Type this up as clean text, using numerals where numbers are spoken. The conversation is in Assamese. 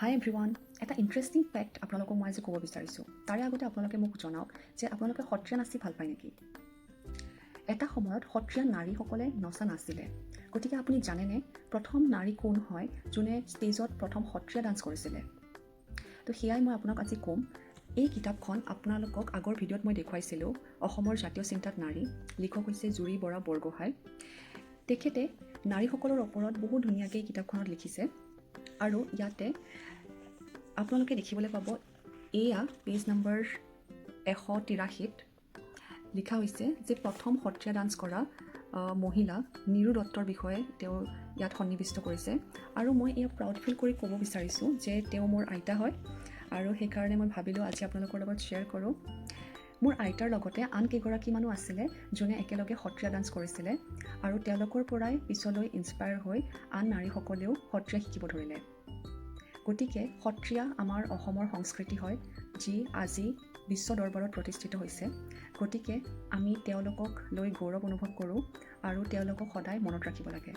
হাই এভৰিৱান, এটা ইণ্টাৰেষ্টিং ফেক্ট আপোনালোকক মই আজি ক'ব বিচাৰিছোঁ। তাৰে আগতে আপোনালোকে মোক জনাওক যে আপোনালোকে সত্ৰীয়া নাচি ভাল পায় নেকি? এটা সময়ত সত্ৰীয়া নাৰীসকলে নচা নাছিলে। গতিকে আপুনি জানেনে প্ৰথম নাৰী কোন হয় যোনে ষ্টেজত প্ৰথম সত্ৰীয়া ডান্স কৰিছিলে? তো সেয়াই মই আপোনাক আজি ক'ম। এই কিতাপখন আপোনালোকক আগৰ ভিডিঅ'ত মই দেখুৱাইছিলোঁ, অসমৰ জাতীয় চিন্তাত নাৰী। লিখক হৈছে জুৰি বৰা বৰগোহাঁই। তেখেতে নাৰীসকলৰ ওপৰত বহুত ধুনীয়াকৈ এই কিতাপখনত লিখিছে আৰু ইয়াতে আপোনালোকে দেখিবলৈ পাব, এয়া পেজ নম্বৰ 183ত লিখা হৈছে যে প্ৰথম সত্ৰীয়া ডান্স কৰা মহিলা নিৰু দত্তৰ বিষয়ে তেওঁ ইয়াত সন্নিৱিষ্ট কৰিছে। আৰু মই এয়া প্ৰাউড ফিল কৰি ক'ব বিচাৰিছোঁ যে তেওঁ মোৰ আইতা হয়, আৰু সেইকাৰণে মই ভাবিলোঁ আজি আপোনালোকৰ লগত শ্বেয়াৰ কৰোঁ। মোৰ আইতাৰ লগতে আন কেইগৰাকীমানো আছিলে যোনে একেলগে সত্ৰীয়া ডান্স কৰিছিলে, আৰু তেওঁলোকৰ পৰাই পিছলৈ ইনস্পায়াৰ হৈ আন নাৰীসকলেও সত্ৰীয়া শিকিব ধৰিলে। গতিকে সত্ৰীয়া আমাৰ অসমৰ সংস্কৃতি হয়, যি আজি বিশ্ব দৰবাৰত প্ৰতিষ্ঠিত হৈছে। গতিকে আমি তেওঁলোকক লৈ গৌৰৱ অনুভৱ কৰোঁ আৰু তেওঁলোকক সদায় মনত ৰাখিব লাগে।